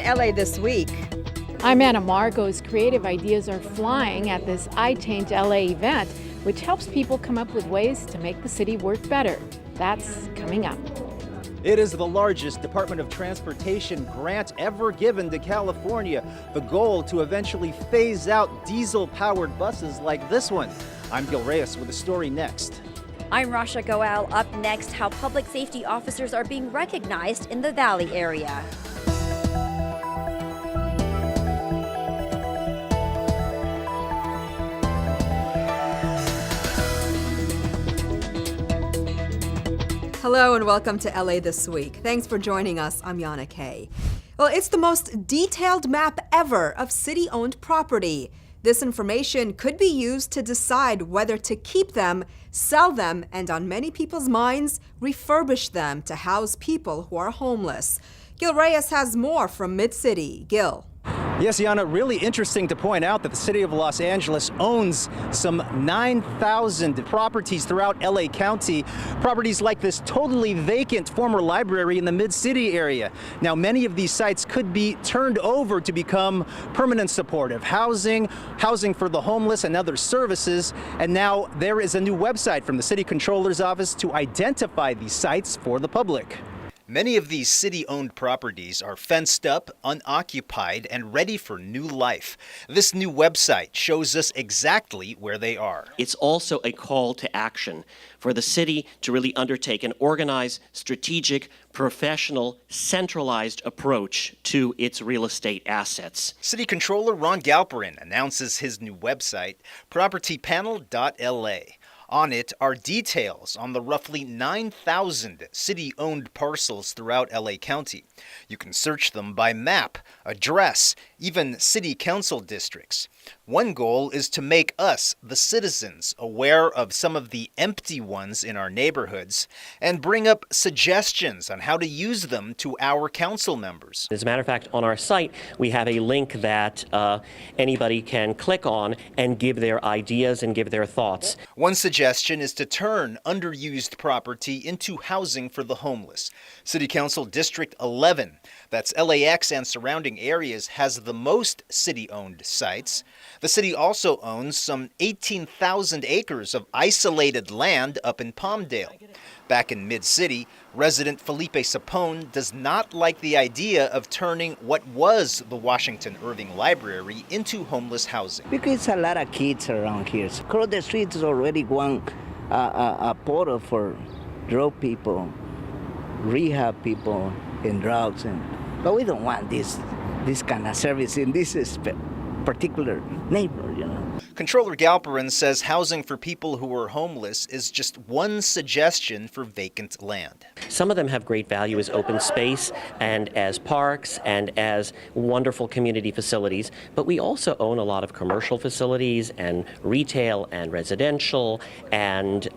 LA This Week. I'm Anna Margos. Creative ideas are flying at this IChange LA event, which helps people come up with ways to make the city work better. That's coming up. It is the largest Department of Transportation grant ever given to California. The goal to eventually phase out diesel-powered buses like this one. I'm Gil Reyes with the story next. I'm Rasha Goel. Up next, how public safety officers are being recognized in the Valley area. Hello and welcome to LA This Week. Thanks for joining us. I'm Yana Kay. Well, it's the most detailed map ever of city-owned property. This information could be used to decide whether to keep them, sell them, and on many people's minds, refurbish them to house people who are homeless. Gil Reyes has more from Mid-City. Gil. Yes, Yana, really interesting to point out that the city of Los Angeles owns some 9,000 properties throughout LA County. Properties like this totally vacant former library in the Mid-City area. Now, many of these sites could be turned over to become permanent supportive housing, housing for the homeless, and other services. And now there is a new website from the city controller's office to identify these sites for the public. Many of these city-owned properties are fenced up, unoccupied, and ready for new life. This new website shows us exactly where they are. It's also a call to action for the city to really undertake an organized, strategic, professional, centralized approach to its real estate assets. City Controller Ron Galperin announces his new website, propertypanel.la. On it are details on the roughly 9,000 city-owned parcels throughout LA County. You can search them by map, address, even city council districts. One goal is to make us, the citizens, aware of some of the empty ones in our neighborhoods and bring up suggestions on how to use them to our council members. As a matter of fact, on our site, we have a link that anybody can click on and give their ideas and give their thoughts. One suggestion is to turn underused property into housing for the homeless. City Council District 11, that's LAX and surrounding areas, has the most city-owned sites. The city also owns some 18,000 acres of isolated land up in Palmdale. Back in Mid-City, resident Felipe Sapone does not like the idea of turning what was the Washington Irving Library into homeless housing. Because a lot of kids around here. Across the street is already one a portal for drug people, rehab people, and drugs. But we don't want this kind of service in this particular neighborhood, you know. Controller Galperin says housing for people who are homeless is just one suggestion for vacant land. Some of them have great value as open space and as parks and as wonderful community facilities, but we also own a lot of commercial facilities and retail and residential and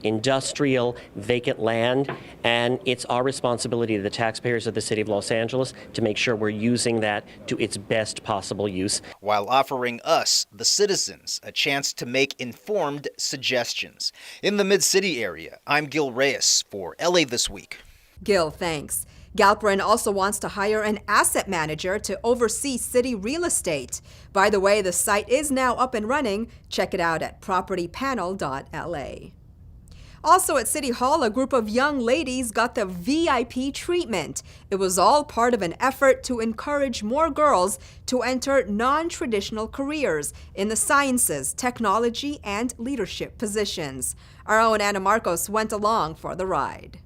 industrial vacant land, and it's our responsibility, the taxpayers of the city of Los Angeles, to make sure we're using that to its best possible use, while offering us, the citizens, a chance to make informed suggestions. In the Mid-City area, I'm Gil Reyes for LA This Week. Gil, thanks. Galperin also wants to hire an asset manager to oversee city real estate. By the way, the site is now up and running. Check it out at propertypanel.la. Also at City Hall, a group of young ladies got the VIP treatment. It was all part of an effort to encourage more girls to enter non-traditional careers in the sciences, technology, and leadership positions. Our own Anna Marcos went along for the ride.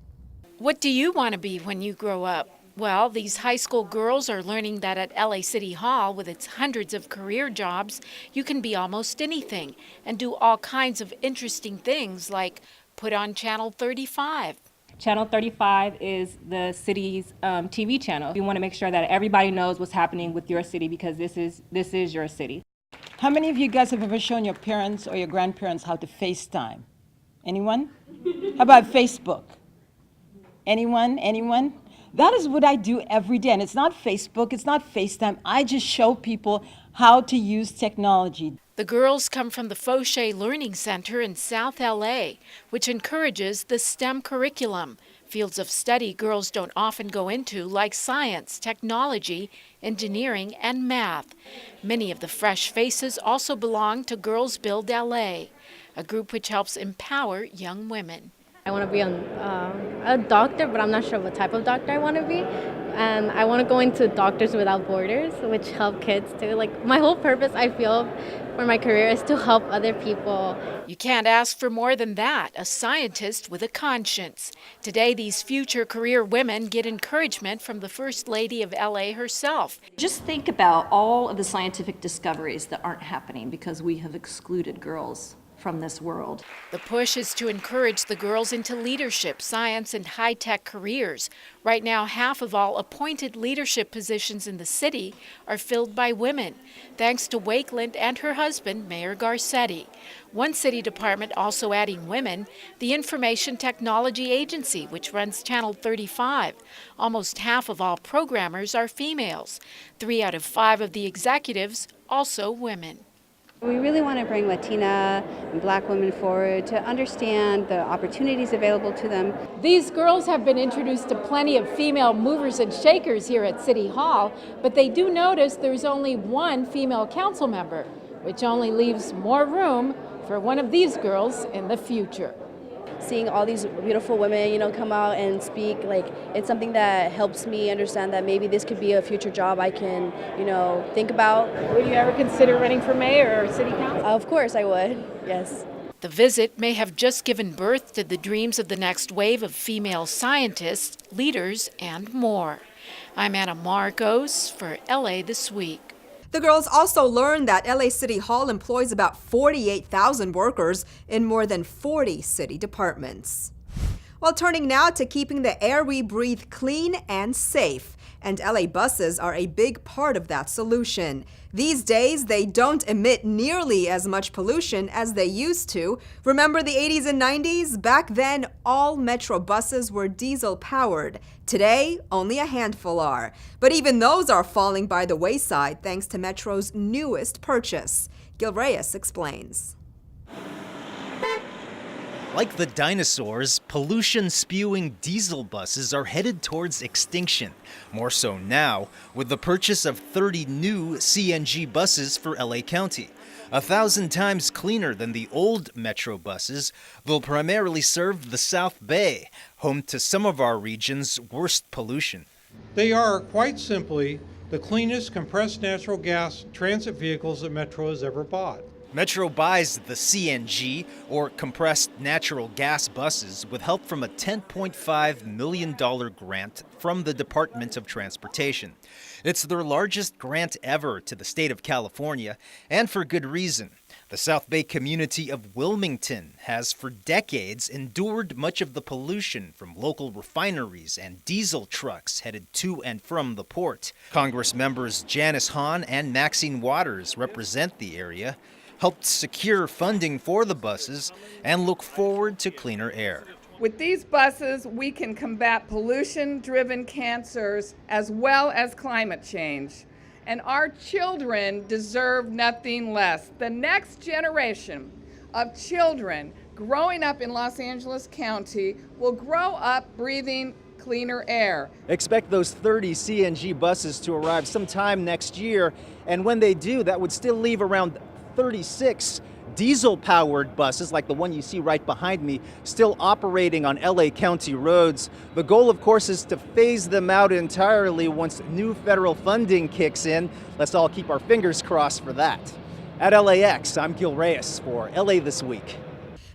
What do you want to be when you grow up? Well, these high school girls are learning that at LA City Hall, with its hundreds of career jobs, you can be almost anything and do all kinds of interesting things like put on Channel 35. Channel 35 is the city's TV channel. We want to make sure that everybody knows what's happening with your city because this is your city. How many of you guys have ever shown your parents or your grandparents how to FaceTime? Anyone? How about Facebook? Anyone? That is what I do every day. And it's not Facebook, it's not FaceTime. I just show people how to use technology. The girls come from the Fauché Learning Center in South LA, which encourages the STEM curriculum. Fields of study girls don't often go into, like science, technology, engineering, and math. Many of the fresh faces also belong to Girls Build LA, a group which helps empower young women. I want to be a doctor, but I'm not sure what type of doctor I want to be. And I want to go into Doctors Without Borders, which help kids too. Like, my whole purpose, I feel, for my career is to help other people. You can't ask for more than that, a scientist with a conscience. Today, these future career women get encouragement from the First Lady of LA herself. Just think about all of the scientific discoveries that aren't happening because we have excluded girls from this world. The push is to encourage the girls into leadership, science, and high-tech careers. Right now, half of all appointed leadership positions in the city are filled by women, thanks to Wakeland and her husband, Mayor Garcetti. One city department also adding women, the Information Technology Agency, which runs Channel 35. Almost half of all programmers are females. 3 out of 5 of the executives also women. We really want to bring Latina and Black women forward to understand the opportunities available to them. These girls have been introduced to plenty of female movers and shakers here at City Hall, but they do notice there's only one female council member, which only leaves more room for one of these girls in the future. Seeing all these beautiful women, come out and speak, it's something that helps me understand that maybe this could be a future job I can, think about. Would you ever consider running for mayor or city council? Of course I would, yes. The visit may have just given birth to the dreams of the next wave of female scientists, leaders, and more. I'm Anna Marcos for LA This Week. The girls also learned that LA City Hall employs about 48,000 workers in more than 40 city departments. Well, turning now to keeping the air we breathe clean and safe. And LA buses are a big part of that solution. These days, they don't emit nearly as much pollution as they used to. Remember the 80s and 90s? Back then, all Metro buses were diesel-powered. Today, only a handful are. But even those are falling by the wayside thanks to Metro's newest purchase. Gil Reyes explains. Like the dinosaurs, pollution-spewing diesel buses are headed towards extinction. More so now, with the purchase of 30 new CNG buses for LA County. 1,000 times cleaner than the old Metro buses, they'll primarily serve the South Bay, home to some of our region's worst pollution. They are, quite simply, the cleanest compressed natural gas transit vehicles that Metro has ever bought. Metro buys the CNG, or compressed natural gas buses, with help from a $10.5 million grant from the Department of Transportation. It's their largest grant ever to the state of California, and for good reason. The South Bay community of Wilmington has for decades endured much of the pollution from local refineries and diesel trucks headed to and from the port. Congress members Janice Hahn and Maxine Waters represent the area, helped secure funding for the buses, and look forward to cleaner air. With these buses, we can combat pollution-driven cancers as well as climate change. And our children deserve nothing less. The next generation of children growing up in Los Angeles County will grow up breathing cleaner air. Expect those 30 CNG buses to arrive sometime next year, and when they do, that would still leave around 36 diesel-powered buses, like the one you see right behind me, still operating on LA County roads. The goal, of course, is to phase them out entirely once new federal funding kicks in. Let's all keep our fingers crossed for that. At LAX, I'm Gil Reyes for LA This Week.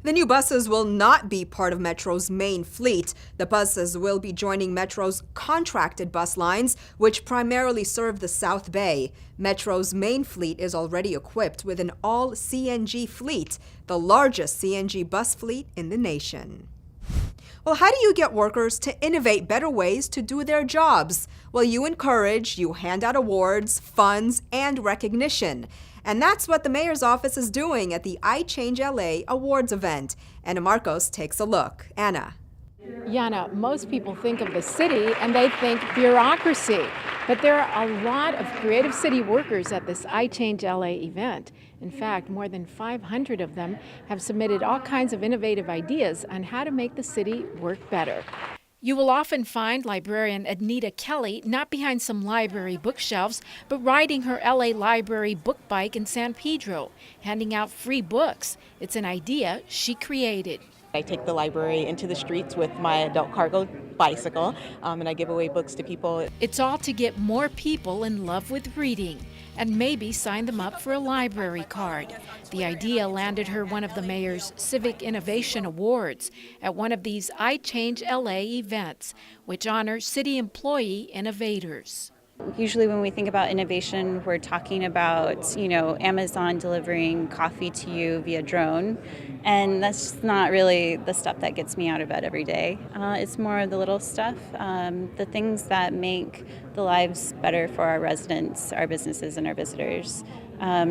The new buses will not be part of Metro's main fleet. The buses will be joining Metro's contracted bus lines, which primarily serve the South Bay. Metro's main fleet is already equipped with an all-CNG fleet, the largest CNG bus fleet in the nation. Well, how do you get workers to innovate better ways to do their jobs? Well, you encourage, you hand out awards, funds, and recognition. And that's what the mayor's office is doing at the IChange LA Awards event. Anna Marcos takes a look. Anna. Yana, most people think of the city and they think bureaucracy, but there are a lot of creative city workers at this IChange LA event. In fact, more than 500 of them have submitted all kinds of innovative ideas on how to make the city work better. You will often find librarian Anita Kelly not behind some library bookshelves, but riding her LA Library book bike in San Pedro, handing out free books. It's an idea she created. I take the library into the streets with my adult cargo bicycle, and I give away books to people. It's all to get more people in love with reading and maybe sign them up for a library card. The idea landed her one of the mayor's Civic Innovation Awards at one of these IChange LA events, which honor city employee innovators. Usually when we think about innovation, we're talking about, Amazon delivering coffee to you via drone. And that's not really the stuff that gets me out of bed every day. It's more of the little stuff, the things that make the lives better for our residents, our businesses, and our visitors.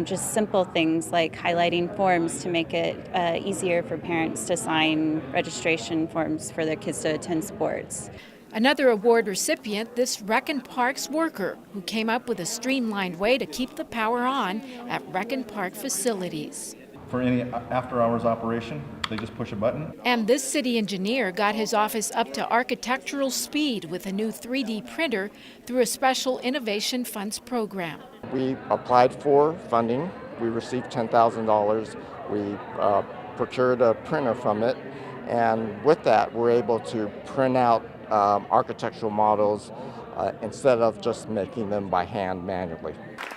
Just simple things like highlighting forms to make it easier for parents to sign registration forms for their kids to attend sports. Another award recipient, this Rec and Parks worker who came up with a streamlined way to keep the power on at Rec and Park facilities. For any after-hours operation, they just push a button. And this city engineer got his office up to architectural speed with a new 3D printer through a special Innovation Funds program. We applied for funding. We received $10,000. We procured a printer from it. And with that, we're able to print out architectural models instead of just making them by hand manually.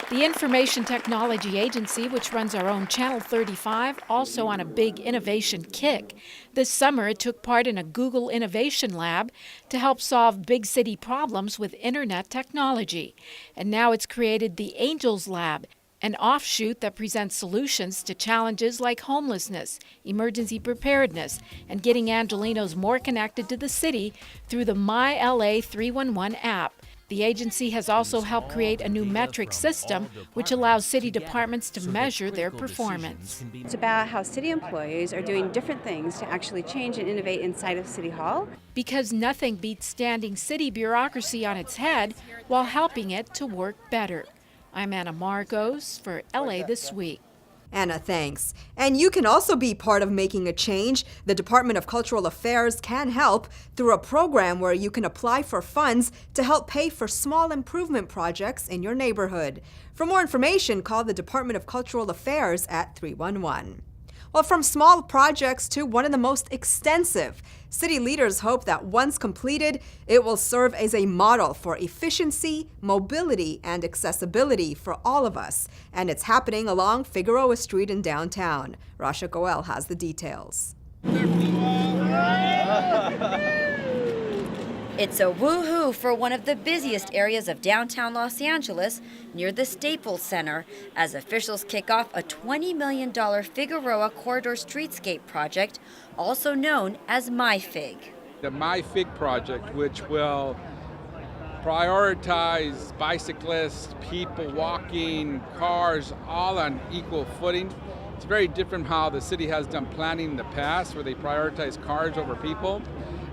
The Information Technology Agency, which runs our own Channel 35, also on a big innovation kick. This summer, it took part in a Google Innovation Lab to help solve big city problems with internet technology. And now it's created the Angels Lab, an offshoot that presents solutions to challenges like homelessness, emergency preparedness, and getting Angelenos more connected to the city through the My LA 311 app. The agency has also helped create a new metric system which allows city departments to measure their performance. It's about how city employees are doing different things to actually change and innovate inside of City Hall. Because nothing beats standing city bureaucracy on its head while helping it to work better. I'm Anna Margos for LA This Week. Anna, thanks. And you can also be part of making a change. The Department of Cultural Affairs can help through a program where you can apply for funds to help pay for small improvement projects in your neighborhood. For more information, call the Department of Cultural Affairs at 311. Well, from small projects to one of the most extensive, city leaders hope that once completed, it will serve as a model for efficiency, mobility, and accessibility for all of us. And it's happening along Figueroa Street in downtown. Rasha Goel has the details. It's a woohoo for one of the busiest areas of downtown Los Angeles near the Staples Center as officials kick off a $20 million Figueroa Corridor Streetscape project, also known as MyFig. The MyFig project, which will prioritize bicyclists, people walking, cars, all on equal footing. It's very different how the city has done planning in the past, where they prioritize cars over people.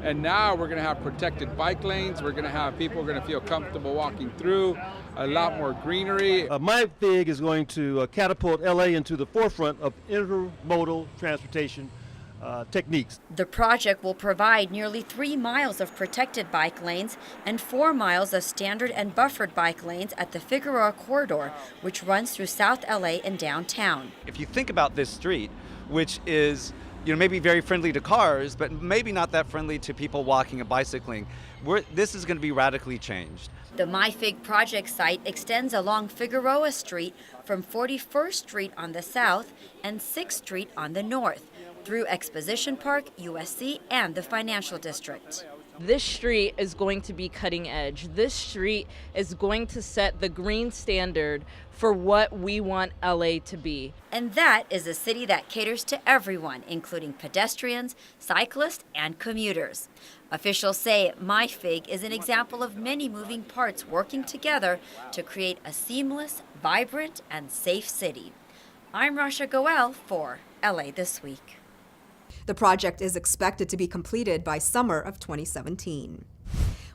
And now we're going to have protected bike lanes. We're going to have people who are going to feel comfortable walking through, a lot more greenery. MyFig is going to catapult LA into the forefront of intermodal transportation techniques. The project will provide nearly 3 miles of protected bike lanes and 4 miles of standard and buffered bike lanes at the Figueroa Corridor, which runs through South LA and downtown. If you think about this street, which is maybe very friendly to cars, but maybe not that friendly to people walking and bicycling, this is going to be radically changed. The MyFig project site extends along Figueroa Street from 41st Street on the south and 6th Street on the north, through Exposition Park, USC, and the Financial District. This street is going to be cutting edge. This street is going to set the green standard for what we want LA to be. And that is a city that caters to everyone, including pedestrians, cyclists, and commuters. Officials say MyFig is an example of many moving parts working together to create a seamless, vibrant, and safe city. I'm Rasha Goel for LA This Week. The project is expected to be completed by summer of 2017.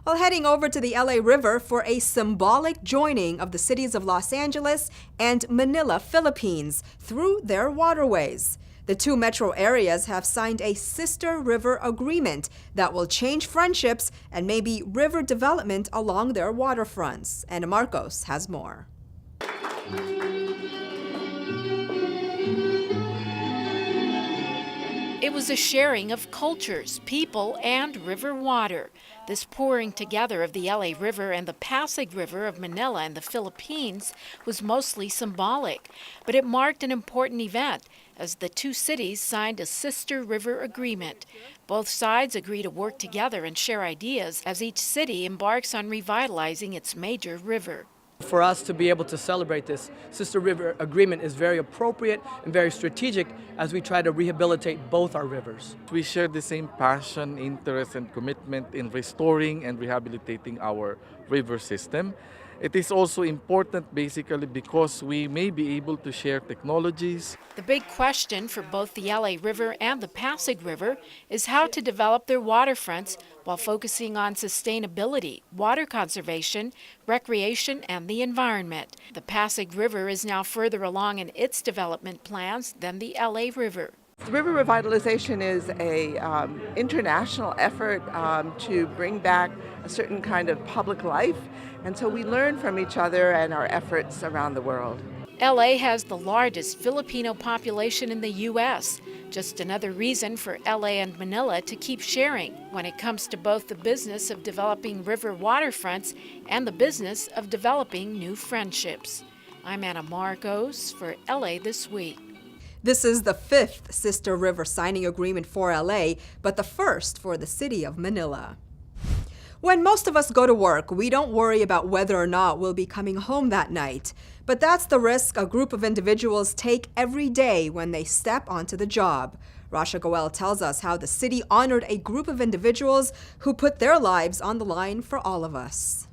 Well, heading over to the LA River for a symbolic joining of the cities of Los Angeles and Manila, Philippines, through their waterways. The two metro areas have signed a sister river agreement that will change friendships and maybe river development along their waterfronts. Ana Marcos has more. It was a sharing of cultures, people, and river water. This pouring together of the LA River and the Pasig River of Manila and the Philippines was mostly symbolic, but it marked an important event as the two cities signed a sister river agreement. Both sides agree to work together and share ideas as each city embarks on revitalizing its major river. For us to be able to celebrate this Sister River Agreement is very appropriate and very strategic as we try to rehabilitate both our rivers. We share the same passion, interest, and commitment in restoring and rehabilitating our river system. It is also important basically because we may be able to share technologies. The big question for both the LA River and the Pasig River is how to develop their waterfronts while focusing on sustainability, water conservation, recreation, and the environment. The Pasig River is now further along in its development plans than the LA River. River revitalization is an international effort to bring back a certain kind of public life, and so we learn from each other and our efforts around the world. LA has the largest Filipino population in the U.S., just another reason for LA and Manila to keep sharing when it comes to both the business of developing river waterfronts and the business of developing new friendships. I'm Ana Marcos for LA This Week. This is the 5th Sister River signing agreement for LA, but the first for the city of Manila. When most of us go to work, we don't worry about whether or not we'll be coming home that night. But that's the risk a group of individuals take every day when they step onto the job. Rasha Goel tells us how the city honored a group of individuals who put their lives on the line for all of us.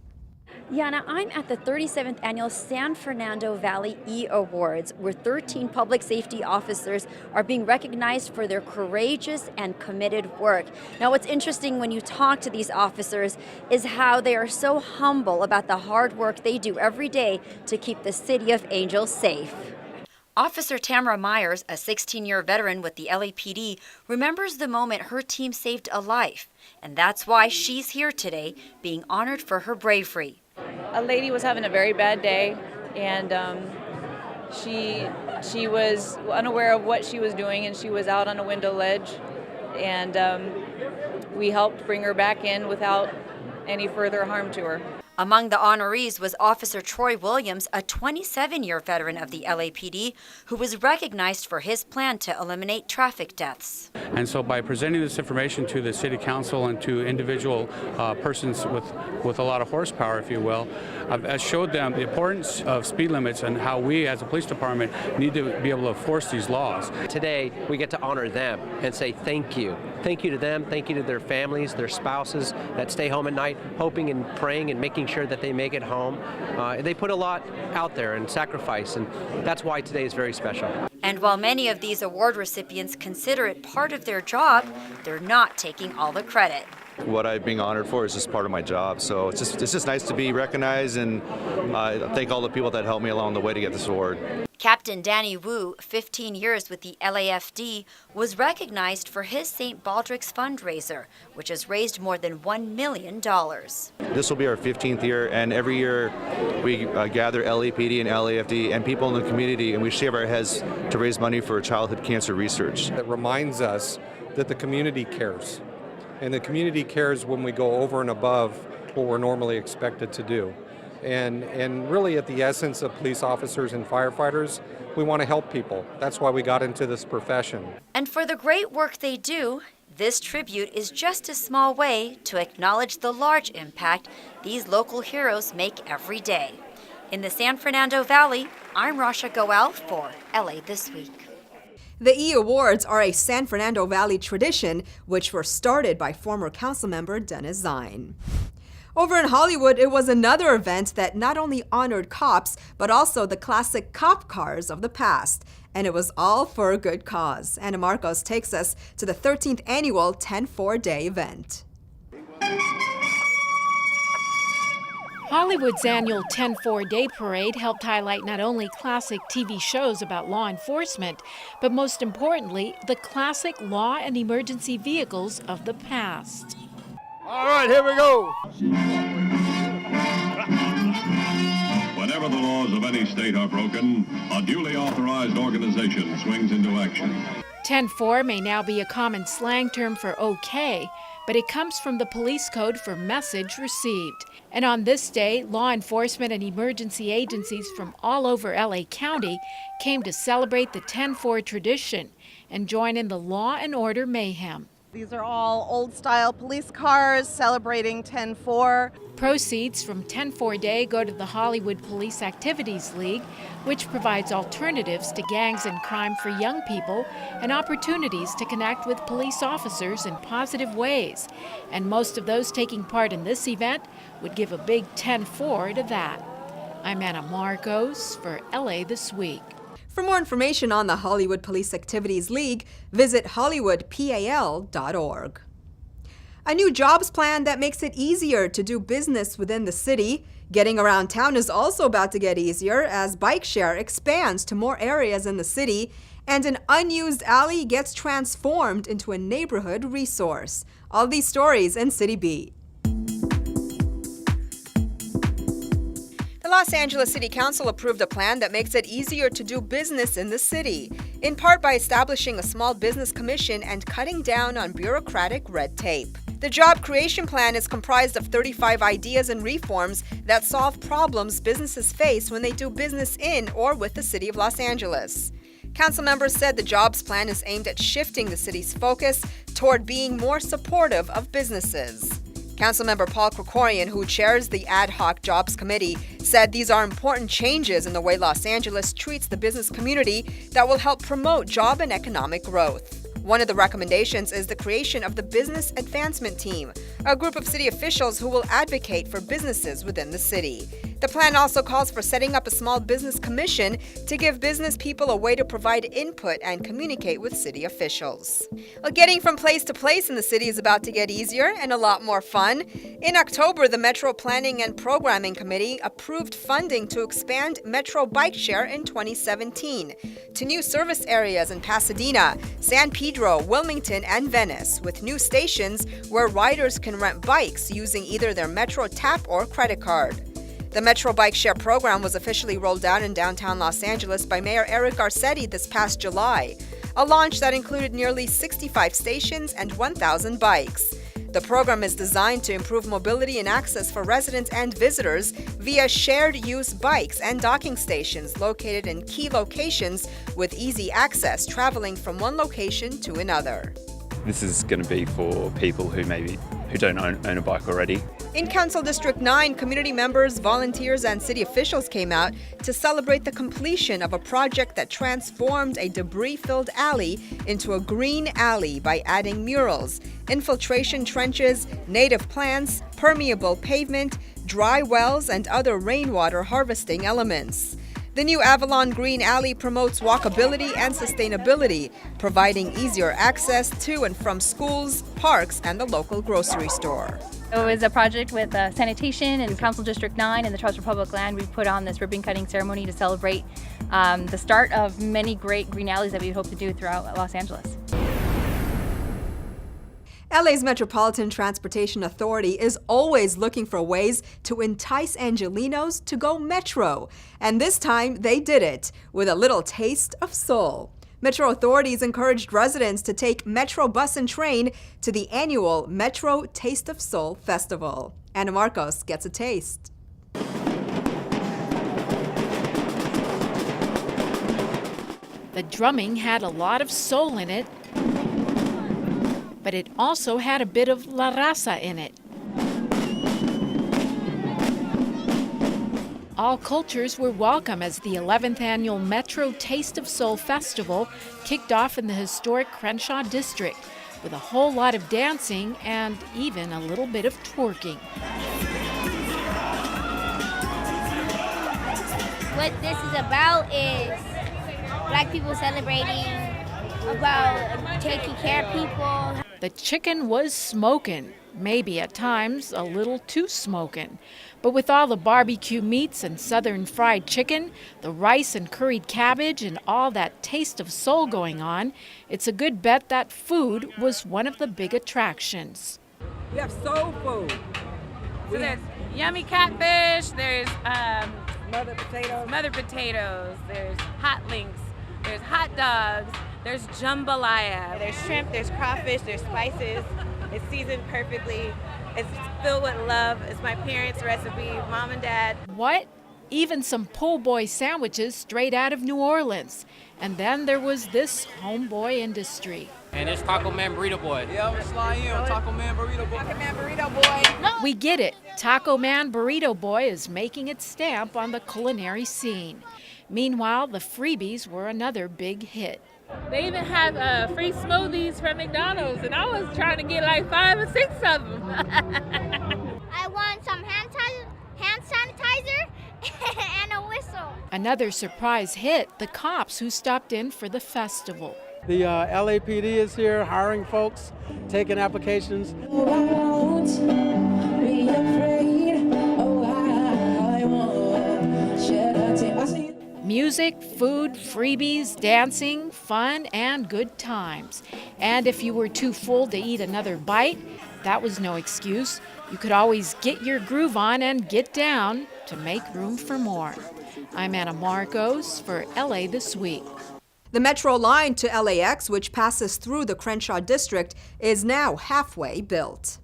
Yana, I'm at the 37th Annual San Fernando Valley E-Awards, where 13 public safety officers are being recognized for their courageous and committed work. Now, what's interesting when you talk to these officers is how they are so humble about the hard work they do every day to keep the City of Angels safe. Officer Tamara Myers, a 16-year veteran with the LAPD, remembers the moment her team saved a life. And that's why she's here today, being honored for her bravery. A lady was having a very bad day, and she was unaware of what she was doing, and she was out on a window ledge, and we helped bring her back in without any further harm to her. Among the honorees was Officer Troy Williams, a 27-year veteran of the LAPD, who was recognized for his plan to eliminate traffic deaths. And so by presenting this information to the City Council and to individual persons with a lot of horsepower, if you will, I've showed them the importance of speed limits and how we as a police department need to be able to enforce these laws. Today, we get to honor them and say thank you. Thank you to them, thank you to their families, their spouses that stay home at night, hoping and praying and making sure that they make it home. They put a lot out there and sacrifice, and that's why today is very special. And while many of these award recipients consider it part of their job, they're not taking all the credit. What I'm being honored for is just part of my job, so it's just nice to be recognized, and thank all the people that helped me along the way to get this award. Captain Danny Wu, 15 years with the LAFD, was recognized for his St. Baldrick's fundraiser, which has raised more than $1 million. This will be our 15th year, and every year we gather LAPD and LAFD and people in the community, and we shave our heads to raise money for childhood cancer research. It reminds us that the community cares, and the community cares when we go over and above what we're normally expected to do. And really at the essence of police officers and firefighters, we want to help people. That's why we got into this profession. And for the great work they do, this tribute is just a small way to acknowledge the large impact these local heroes make every day. In the San Fernando Valley, I'm Rasha Goel for LA This Week. The E-Awards are a San Fernando Valley tradition, which were started by former councilmember Dennis Zine. Over in Hollywood, it was another event that not only honored cops, but also the classic cop cars of the past. And it was all for a good cause. Ana Marcos takes us to the 13th annual 10-4 Day event. Hollywood's annual 10-4 Day Parade helped highlight not only classic TV shows about law enforcement, but most importantly, the classic law and emergency vehicles of the past. All right, here we go. Whenever the laws of any state are broken, a duly authorized organization swings into action. 10-4 may now be a common slang term for okay, but it comes from the police code for message received. And on this day, law enforcement and emergency agencies from all over LA County came to celebrate the 10-4 tradition and join in the law and order mayhem. These are all old-style police cars celebrating 10-4. Proceeds from 10-4 Day go to the Hollywood Police Activities League, which provides alternatives to gangs and crime for young people and opportunities to connect with police officers in positive ways. And most of those taking part in this event would give a big 10-4 to that. I'm Anna Marcos for LA This Week. For more information on the Hollywood Police Activities League, visit hollywoodpal.org. A new jobs plan that makes it easier to do business within the city. Getting around town is also about to get easier as bike share expands to more areas in the city, and an unused alley gets transformed into a neighborhood resource. All these stories in Citybeat. The Los Angeles City Council approved a plan that makes it easier to do business in the city, in part by establishing a small business commission and cutting down on bureaucratic red tape. The job creation plan is comprised of 35 ideas and reforms that solve problems businesses face when they do business in or with the city of Los Angeles. Council members said the jobs plan is aimed at shifting the city's focus toward being more supportive of businesses. Councilmember Paul Krikorian, who chairs the Ad Hoc Jobs Committee, said these are important changes in the way Los Angeles treats the business community that will help promote job and economic growth. One of the recommendations is the creation of the Business Advancement Team, a group of city officials who will advocate for businesses within the city. The plan also calls for setting up a small business commission to give business people a way to provide input and communicate with city officials. Well, getting from place to place in the city is about to get easier and a lot more fun. In October, the Metro Planning and Programming Committee approved funding to expand Metro Bike Share in 2017 to new service areas in Pasadena, San Pedro, Wilmington, and Venice, with new stations where riders can rent bikes using either their Metro tap or credit card. The Metro Bike Share program was officially rolled out in downtown Los Angeles by Mayor Eric Garcetti this past July, a launch that included nearly 65 stations and 1,000 bikes. The program is designed to improve mobility and access for residents and visitors via shared-use bikes and docking stations located in key locations with easy access traveling from one location to another. This is going to be for people who don't own a bike already. In Council District 9, community members, volunteers, and city officials came out to celebrate the completion of a project that transformed a debris-filled alley into a green alley by adding murals, infiltration trenches, native plants, permeable pavement, dry wells, and other rainwater harvesting elements. The new Avalon Green Alley promotes walkability and sustainability, providing easier access to and from schools, parks, and the local grocery store. It was a project with sanitation and Council District 9 and the Trust for Public Land. We put on this ribbon cutting ceremony to celebrate the start of many great green alleys that we hope to do throughout Los Angeles. LA's Metropolitan Transportation Authority is always looking for ways to entice Angelenos to go Metro. And this time they did it with a little taste of soul. Metro authorities encouraged residents to take Metro bus and train to the annual Metro Taste of Soul Festival. Anna Marcos gets a taste. The drumming had a lot of soul in it, but it also had a bit of La Raza in it. All cultures were welcome as the 11th annual Metro Taste of Soul Festival kicked off in the historic Crenshaw district with a whole lot of dancing and even a little bit of twerking. What this is about is Black people celebrating about taking care of people. The chicken was smoking. maybe at times a little too smokin'. But with all the barbecue meats and southern fried chicken, the rice and curried cabbage, and all that taste of soul going on, it's a good bet that food was one of the big attractions. We have soul food. So there's yummy catfish, there's mother potatoes, there's hot links, there's hot dogs, there's jambalaya. There's shrimp, there's crawfish, there's spices. It's seasoned perfectly. It's filled with love. It's my parents' recipe, Mom and Dad. What? Even some po' boy sandwiches straight out of New Orleans. And then there was this homeboy industry. And it's Taco Man Burrito Boy. Yeah, I'm gonna slide in on Taco Man Burrito Boy. Taco Man Burrito Boy. No. We get it. Taco Man Burrito Boy is making its stamp on the culinary scene. Meanwhile, the freebies were another big hit. They even have free smoothies from McDonald's, and I was trying to get like 5 or 6 of them. I want some hand sanitizer and a whistle. Another surprise hit, the cops who stopped in for the festival. The LAPD is here hiring folks, taking applications. Music, food, freebies, dancing, fun, and good times. And if you were too full to eat another bite, that was no excuse. You could always get your groove on and get down to make room for more. I'm Anna Marcos for LA This Week. The Metro line to LAX, which passes through the Crenshaw district, is now halfway built.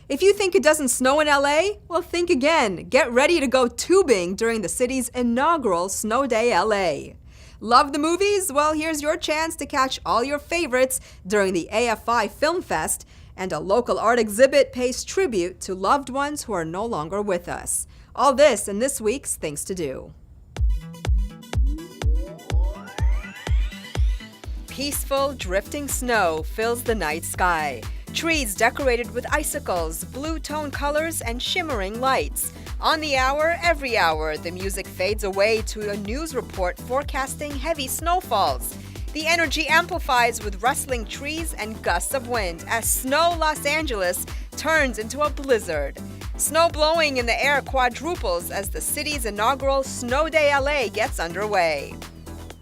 If you think it doesn't snow in LA, well, think again. Get ready to go tubing during the city's inaugural Snow Day LA. Love the movies? Well, here's your chance to catch all your favorites during the AFI Film Fest, and a local art exhibit pays tribute to loved ones who are no longer with us. All this in this week's Things to Do. Peaceful, drifting snow fills the night sky. Trees decorated with icicles, blue-tone colors, and shimmering lights. On the hour, every hour, the music fades away to a news report forecasting heavy snowfalls. The energy amplifies with rustling trees and gusts of wind as Snow Los Angeles turns into a blizzard. Snow blowing in the air quadruples as the city's inaugural Snow Day LA gets underway.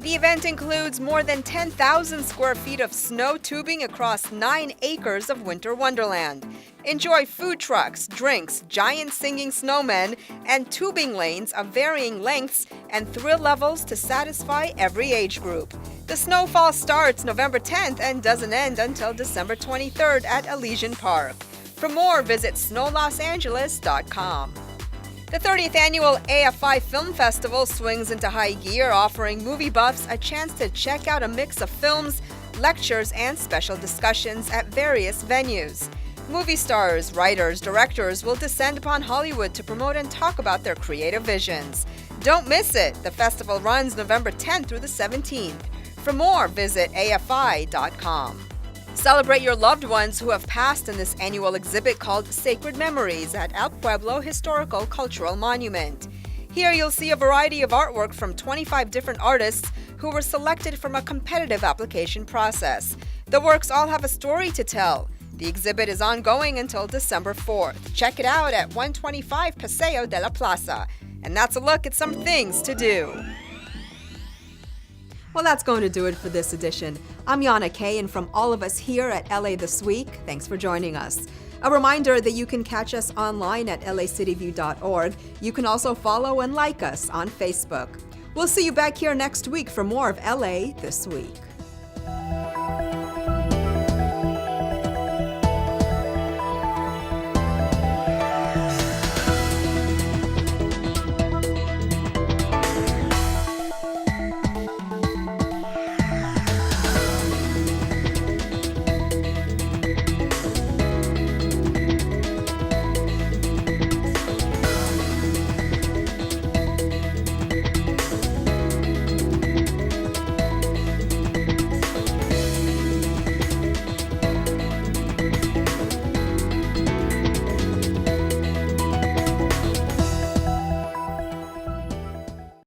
The event includes more than 10,000 square feet of snow tubing across 9 acres of winter wonderland. Enjoy food trucks, drinks, giant singing snowmen, and tubing lanes of varying lengths and thrill levels to satisfy every age group. The snowfall starts November 10th and doesn't end until December 23rd at Elysian Park. For more, visit snowlosangeles.com. The 30th annual AFI Film Festival swings into high gear, offering movie buffs a chance to check out a mix of films, lectures, and special discussions at various venues. Movie stars, writers, directors will descend upon Hollywood to promote and talk about their creative visions. Don't miss it! The festival runs November 10th through the 17th. For more, visit afi.com. Celebrate your loved ones who have passed in this annual exhibit called Sacred Memories at El Pueblo Historical Cultural Monument. Here you'll see a variety of artwork from 25 different artists who were selected from a competitive application process. The works all have a story to tell. The exhibit is ongoing until December 4th. Check it out at 125 Paseo de la Plaza. And that's a look at some things to do. Well, that's going to do it for this edition. I'm Yana Kay, and from all of us here at LA This Week, thanks for joining us. A reminder that you can catch us online at lacityview.org. You can also follow and like us on Facebook. We'll see you back here next week for more of LA This Week.